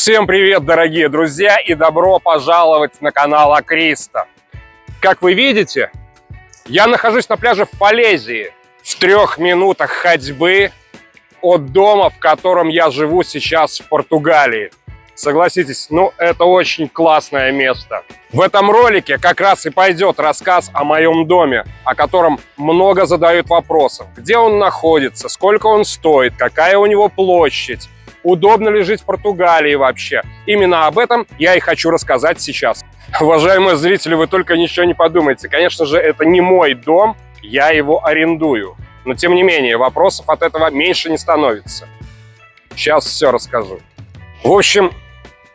Всем привет, дорогие друзья, и добро пожаловать на канал Акриста. Как вы видите, я нахожусь на пляже в Полезии, в 3 минутах ходьбы от дома, в котором я живу сейчас в Португалии. Согласитесь, это очень классное место. В этом ролике как раз и пойдет рассказ о моем доме, о котором много задают вопросов. Где он находится, сколько он стоит, какая у него площадь, удобно ли жить в Португалии вообще. Именно об этом я и хочу рассказать сейчас. Уважаемые зрители, вы только ничего не подумайте. Конечно же, это не мой дом, я его арендую. Но тем не менее, вопросов от этого меньше не становится. Сейчас все расскажу. В общем,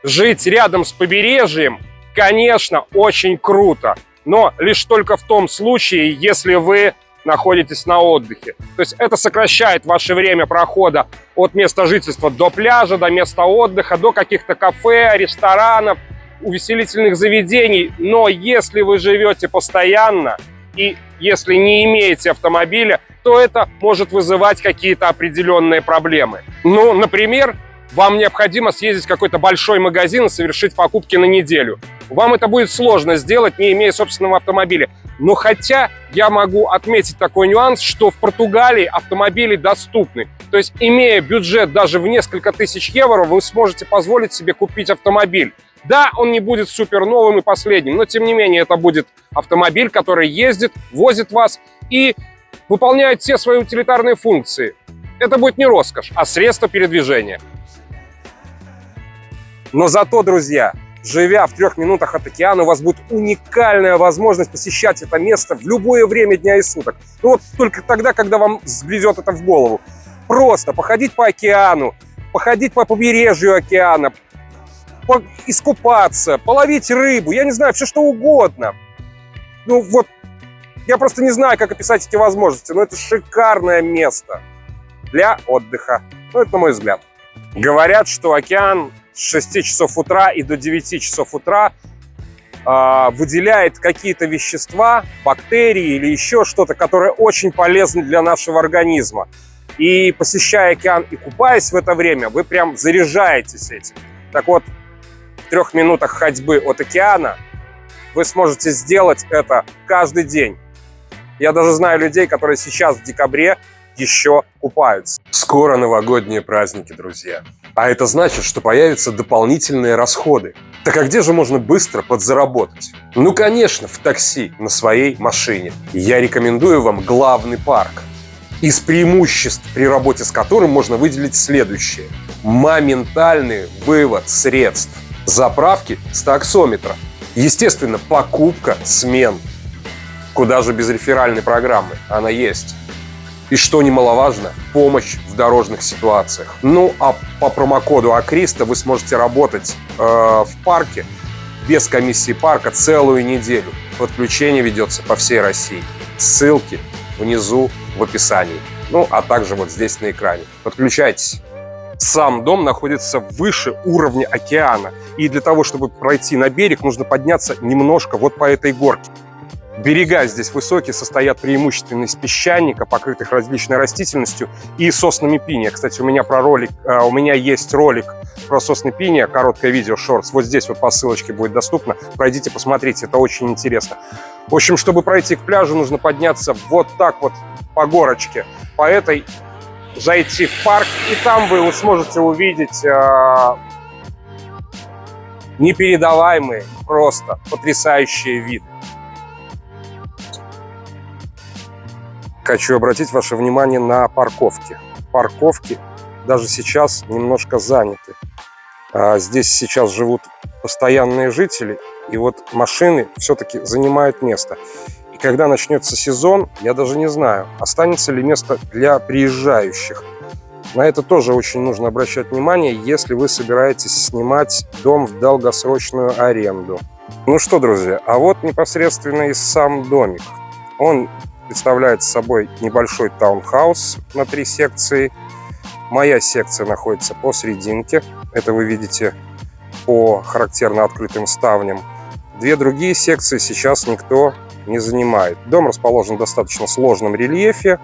жить рядом с побережьем, конечно, очень круто. Но лишь только в том случае, если вы находитесь на отдыхе. То есть это сокращает ваше время прохода от места жительства до пляжа, до места отдыха, до каких-то кафе, ресторанов, увеселительных заведений. Но если вы живете постоянно и если не имеете автомобиля, то это может вызывать какие-то определенные проблемы. Например, вам необходимо съездить в какой-то большой магазин и совершить покупки на неделю. Вам это будет сложно сделать, не имея собственного автомобиля. Но хотя я могу отметить такой нюанс, что в Португалии автомобили доступны. То есть, имея бюджет даже в несколько тысяч евро, вы сможете позволить себе купить автомобиль. Да, он не будет супер новым и последним, но тем не менее это будет автомобиль, который ездит, возит вас и выполняет все свои утилитарные функции. Это будет не роскошь, а средство передвижения. Но зато, друзья, живя в 3 минутах от океана, у вас будет уникальная возможность посещать это место в любое время дня и суток. Только тогда, когда вам взбредет это в голову. Просто походить по океану, походить по побережью океана, искупаться, половить рыбу, я не знаю, все что угодно. Я просто не знаю, как описать эти возможности, но это шикарное место для отдыха. Это на мой взгляд. Говорят, что океан с 6 часов утра и до 9 часов утра выделяет какие-то вещества, бактерии или еще что-то, которое очень полезно для нашего организма. И посещая океан и купаясь в это время, вы прям заряжаетесь этим. Так вот, в 3 минутах ходьбы от океана вы сможете сделать это каждый день. Я даже знаю людей, которые сейчас в декабре еще купаются. Скоро новогодние праздники, друзья. А это значит, что появятся дополнительные расходы. Так а где же можно быстро подзаработать? Конечно, в такси на своей машине. Я рекомендую вам главный парк. Из преимуществ, при работе с которым можно выделить следующее. Моментальный вывод средств. Заправки с таксометра. Естественно, покупка смен. Куда же без реферальной программы? Она есть. И что немаловажно, помощь в дорожных ситуациях. А по промокоду Акриста вы сможете работать в парке без комиссии парка целую неделю. Подключение ведется по всей России. Ссылки внизу в описании. А также вот здесь на экране. Подключайтесь. Сам дом находится выше уровня океана. И для того, чтобы пройти на берег, нужно подняться немножко вот по этой горке. Берега здесь высокие, состоят преимущественно из песчаника, покрытых различной растительностью, и соснами пиния. Кстати, у меня есть ролик про сосны пиния, короткое видео, шортс. Вот здесь вот по ссылочке будет доступно. Пройдите, посмотрите, это очень интересно. В общем, чтобы пройти к пляжу, нужно подняться вот так вот по горочке, по этой, зайти в парк, и там вы сможете увидеть непередаваемый, просто потрясающий вид. Хочу обратить ваше внимание на парковки. Парковки даже сейчас немножко заняты. Здесь сейчас живут постоянные жители, и вот машины все-таки занимают место. И когда начнется сезон, я даже не знаю, останется ли место для приезжающих. На это тоже очень нужно обращать внимание, если вы собираетесь снимать дом в долгосрочную аренду. Что, друзья, а вот непосредственно и сам домик. Он представляет собой небольшой таунхаус на 3 секции. Моя секция находится посерединке. Это вы видите по характерно открытым ставням. 2 другие секции сейчас никто не занимает. Дом расположен в достаточно сложном рельефе.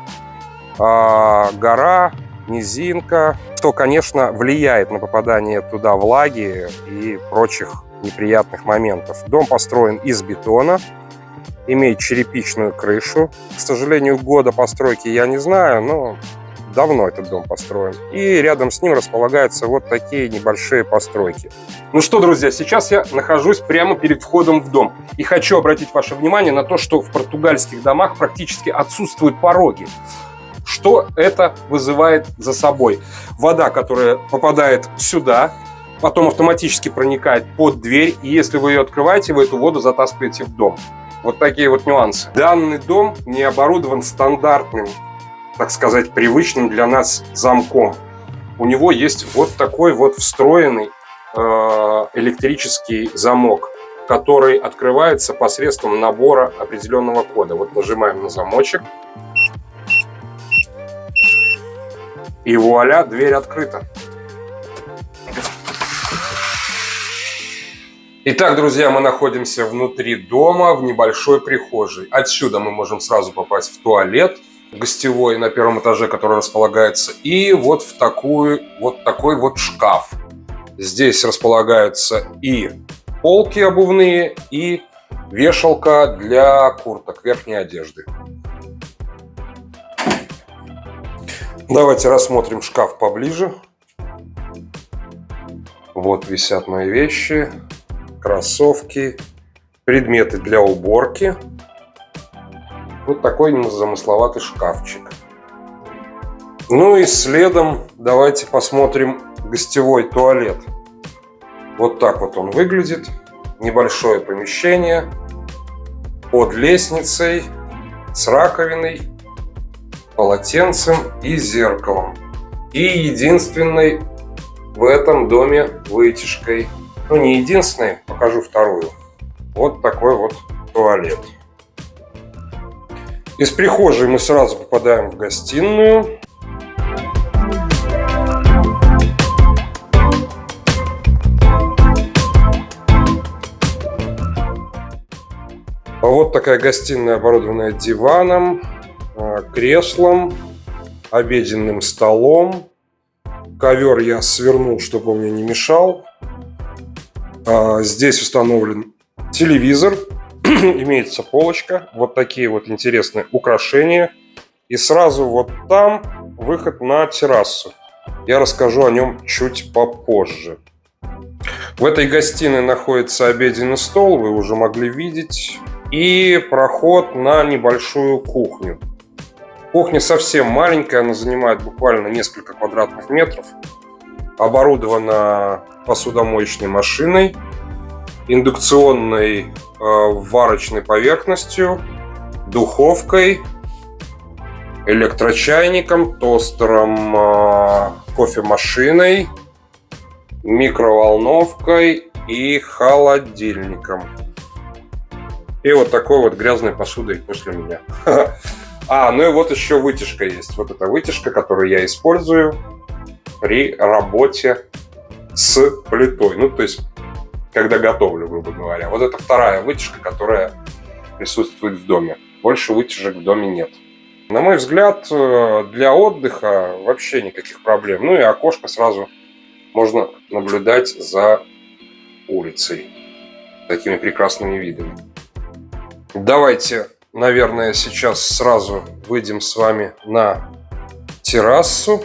Гора, низинка, что, конечно, влияет на попадание туда влаги и прочих неприятных моментов. Дом построен из бетона, имеет черепичную крышу. К сожалению, года постройки я не знаю, но давно этот дом построен. И рядом с ним располагаются вот такие небольшие постройки. Ну что, друзья, сейчас я нахожусь прямо перед входом в дом. И хочу обратить ваше внимание на то, что в португальских домах практически отсутствуют пороги. Что это вызывает за собой? Вода, которая попадает сюда, потом автоматически проникает под дверь. И если вы ее открываете, вы эту воду затаскиваете в дом. Вот такие вот нюансы. Данный дом не оборудован стандартным, так сказать, привычным для нас замком. У него есть вот такой вот встроенный электрический замок, который открывается посредством набора определенного кода. Вот нажимаем на замочек. И вуаля, дверь открыта. Итак, друзья, мы находимся внутри дома, в небольшой прихожей. Отсюда мы можем сразу попасть в туалет гостевой на первом этаже, который располагается, и вот в такой вот шкаф. Здесь располагаются и полки обувные, и вешалка для курток, верхней одежды. Давайте рассмотрим шкаф поближе. Вот висят мои вещи, кроссовки, предметы для уборки. Вот такой замысловатый шкафчик. Ну и следом давайте посмотрим гостевой туалет. Вот так вот он выглядит. Небольшое помещение под лестницей с раковиной, полотенцем и зеркалом. И единственной в этом доме вытяжкой. Ну, не единственной, покажу вторую. Вот такой вот туалет. Из прихожей мы сразу попадаем в гостиную. Вот такая гостиная, оборудованная диваном, креслом, обеденным столом. Ковер я свернул, чтобы он мне не мешал. Здесь установлен телевизор. Имеется полочка. Вот такие вот интересные украшения. И сразу вот там выход на террасу. Я расскажу о нем чуть попозже. В этой гостиной находится обеденный стол, вы уже могли видеть. И проход на небольшую кухню. Кухня совсем маленькая, она занимает буквально несколько квадратных метров. Оборудована посудомоечной машиной, индукционной варочной поверхностью, духовкой, электрочайником, тостером, кофемашиной, микроволновкой и холодильником. И вот такой вот грязной посудой после меня. Ну и вот еще вытяжка есть. Вот эта вытяжка, которую я использую при работе с плитой. Ну, то есть, когда готовлю, грубо говоря. Вот это вторая вытяжка, которая присутствует в доме. Больше вытяжек в доме нет. На мой взгляд, для отдыха вообще никаких проблем. Ну и окошко сразу можно наблюдать за улицей. Такими прекрасными видами. Давайте, наверное, сейчас сразу выйдем с вами на террасу.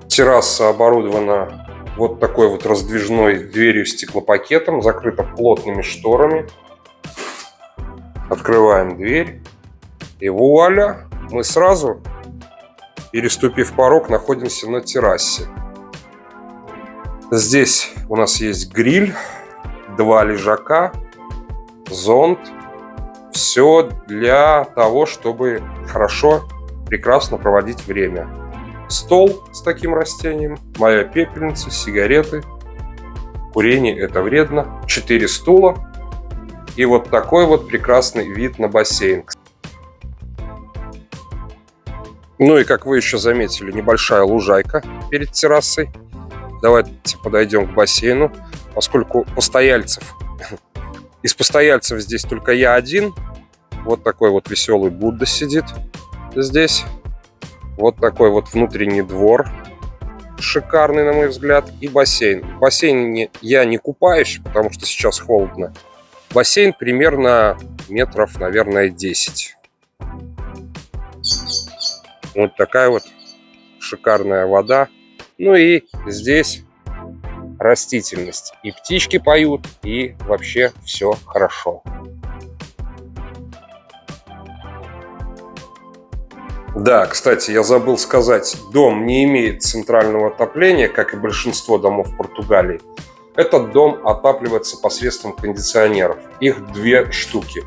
Терраса оборудована вот такой вот раздвижной дверью-стеклопакетом, закрыта плотными шторами. Открываем дверь. И вуаля, мы сразу, переступив порог, находимся на террасе. Здесь у нас есть гриль, 2 лежака, зонт. Все для того, чтобы хорошо, прекрасно проводить время. Стол с таким растением, моя пепельница, сигареты. Курение – это вредно. 4 стула. И вот такой вот прекрасный вид на бассейн. Ну и, как вы еще заметили, небольшая лужайка перед террасой. Давайте подойдем к бассейну. Поскольку из постояльцев здесь только я один. Вот такой вот веселый Будда сидит здесь. Вот такой вот внутренний двор. Шикарный, на мой взгляд. И бассейн. В бассейне я не купаюсь, потому что сейчас холодно. Бассейн примерно метров, наверное, 10. Вот такая вот шикарная вода. Ну и здесь растительность. И птички поют, и вообще все хорошо. Да, кстати, я забыл сказать, дом не имеет центрального отопления, как и большинство домов Португалии. Этот дом отапливается посредством кондиционеров. Их 2 штуки.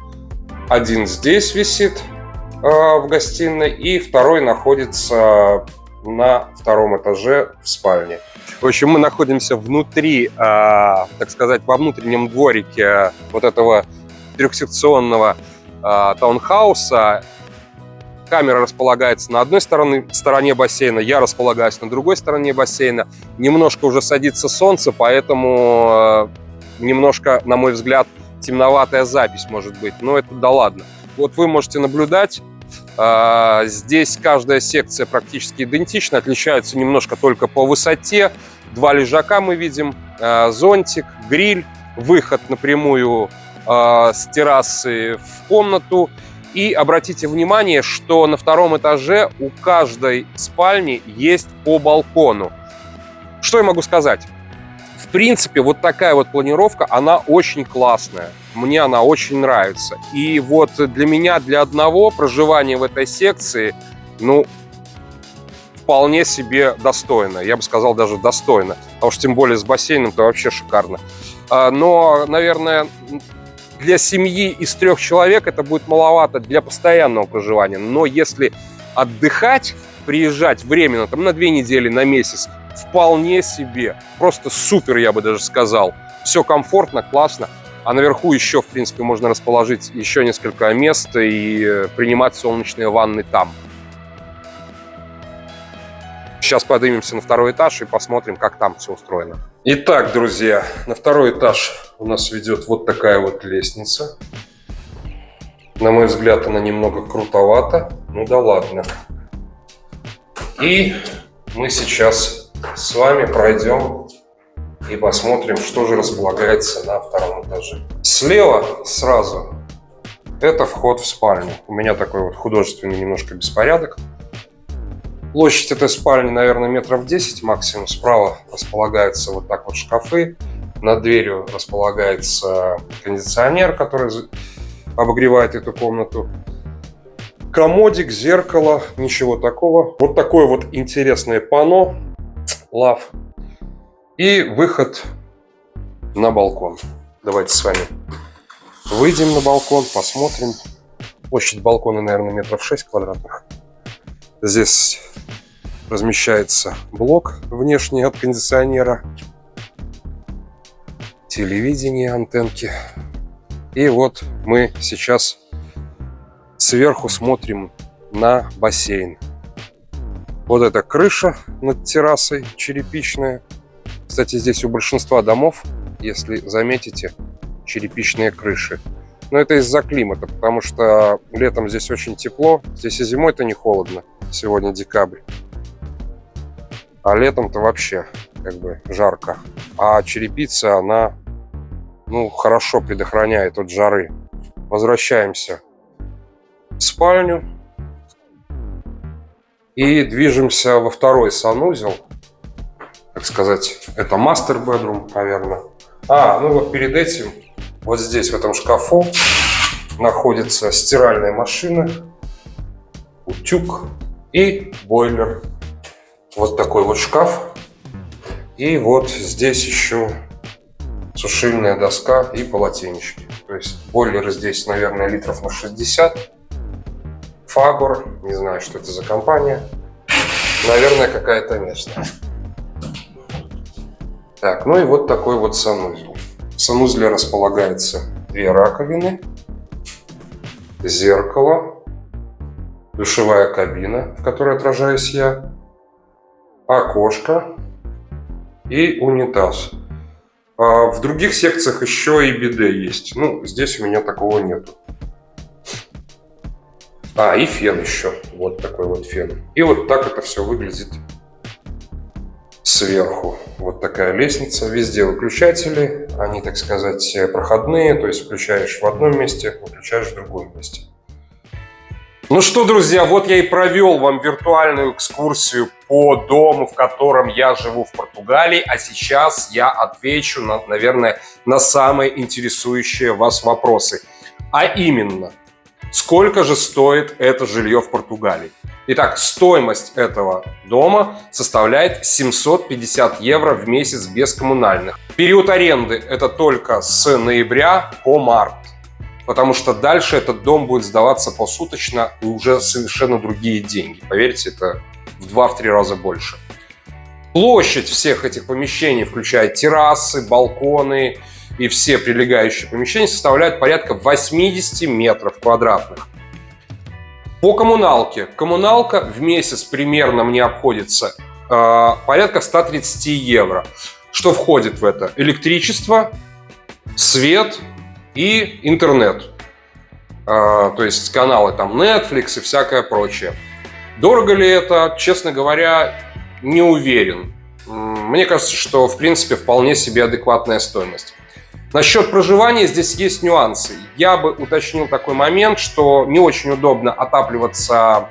Один здесь висит в гостиной, и второй находится на 2-м этаже в спальне. В общем, мы находимся внутри, так сказать, во внутреннем дворике вот этого 3-секционного таунхауса. Камера располагается на одной стороне бассейна, я располагаюсь на другой стороне бассейна. Немножко уже садится солнце, поэтому немножко, на мой взгляд, темноватая запись может быть. Но это да ладно. Вот вы можете наблюдать. Здесь каждая секция практически идентична, отличаются немножко только по высоте. 2 лежака мы видим, зонтик, гриль, выход напрямую с террасы в комнату. И обратите внимание, что на 2-м этаже у каждой спальни есть по балкону. Что я могу сказать? В принципе, вот такая вот планировка, она очень классная. Мне она очень нравится. И вот для меня, для одного проживания в этой секции, ну, вполне себе достойно. Я бы сказал, даже достойно. Потому что тем более с бассейном-то вообще шикарно. Но, наверное, для семьи из 3 человек это будет маловато для постоянного проживания. Но если отдыхать, приезжать временно, там на 2 недели, на месяц, вполне себе. Просто супер, я бы даже сказал. Все комфортно, классно. А наверху еще, в принципе, можно расположить еще несколько мест и принимать солнечные ванны там. Сейчас поднимемся на 2-й этаж и посмотрим, как там все устроено. Итак, друзья, на 2-й этаж у нас ведет вот такая вот лестница. На мой взгляд, она немного крутовата. Ну да ладно. И мы сейчас с вами пройдем и посмотрим, что же располагается на 2-м этаже. Слева сразу это вход в спальню. У меня такой вот художественный немножко беспорядок. Площадь этой спальни, наверное, метров 10 максимум. Справа располагаются вот так вот шкафы. Над дверью располагается кондиционер, который обогревает эту комнату. Комодик, зеркало, ничего такого. Вот такое вот интересное панно. Love. И выход на балкон. Давайте с вами выйдем на балкон, посмотрим. Площадь балкона, наверное, метров 6 квадратных. Здесь размещается блок внешний от кондиционера, телевидение, антенки. И вот мы сейчас сверху смотрим на бассейн. Вот эта крыша над террасой черепичная. Кстати, здесь у большинства домов, если заметите, черепичные крыши. Но это из-за климата, потому что летом здесь очень тепло, здесь и зимой-то не холодно. Сегодня декабрь. А летом-то вообще как бы жарко. А черепица, она, ну, хорошо предохраняет от жары. Возвращаемся в спальню и движемся во 2-й санузел. Так сказать, это master bedroom, наверное. Ну вот перед этим, вот здесь, в этом шкафу, находится стиральная машина, утюг и бойлер. Вот такой вот шкаф. И вот здесь еще сушильная доска и полотенечки. То есть бойлер здесь, наверное, литров на 60. Фагор, не знаю, что это за компания. Наверное, какая-то местная. Так, ну и вот такой вот санузел. В санузле располагается 2 раковины, зеркало, душевая кабина, в которой отражаюсь я, окошко и унитаз. В других секциях еще и биде есть. Ну, здесь у меня такого нету. И фен еще. Вот такой вот фен. И вот так это все выглядит сверху. Вот такая лестница. Везде выключатели. Они, так сказать, проходные. То есть включаешь в одном месте, выключаешь в другом месте. Ну что, друзья, вот я и провел вам виртуальную экскурсию по дому, в котором я живу в Португалии. А сейчас я отвечу, наверное, на самые интересующие вас вопросы. А именно, сколько же стоит это жилье в Португалии? Итак, стоимость этого дома составляет 750 евро в месяц без коммунальных. Период аренды – это только с ноября по март. Потому что дальше этот дом будет сдаваться посуточно и уже совершенно другие деньги. Поверьте, это в 2-3 раза больше. Площадь всех этих помещений, включая террасы, балконы и все прилегающие помещения, составляет порядка 80 метров квадратных. По коммуналке. Коммуналка в месяц примерно мне обходится порядка 130 евро. Что входит в это? Электричество, свет и интернет. То есть каналы там Netflix и всякое прочее. Дорого ли это? Честно говоря, не уверен. Мне кажется, что в принципе вполне себе адекватная стоимость. Насчет проживания здесь есть нюансы. Я бы уточнил такой момент, что не очень удобно отапливаться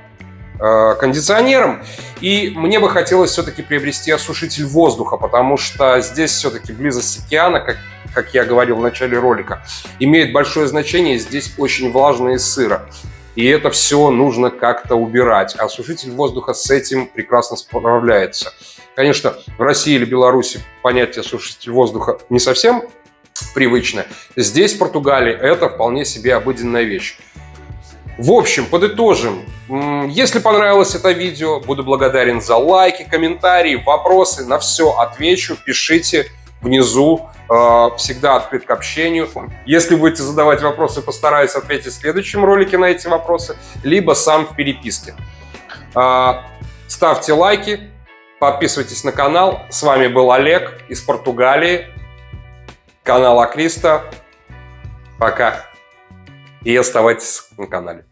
кондиционером, и мне бы хотелось все-таки приобрести осушитель воздуха, потому что здесь все-таки близость океана, как я говорил в начале ролика, имеет большое значение. Здесь очень влажно и сыро, и это все нужно как-то убирать. А осушитель воздуха с этим прекрасно справляется. Конечно, в России или Беларуси понятие осушитель воздуха не совсем привычное. Здесь, в Португалии, это вполне себе обыденная вещь. В общем, подытожим. Если понравилось это видео, буду благодарен за лайки, комментарии, вопросы. На все отвечу. Пишите внизу. Всегда открыт к общению. Если будете задавать вопросы, постараюсь ответить в следующем ролике на эти вопросы, либо сам в переписке. Ставьте лайки, подписывайтесь на канал. С вами был Олег из Португалии. Канал Акриста. Пока. И оставайтесь на канале.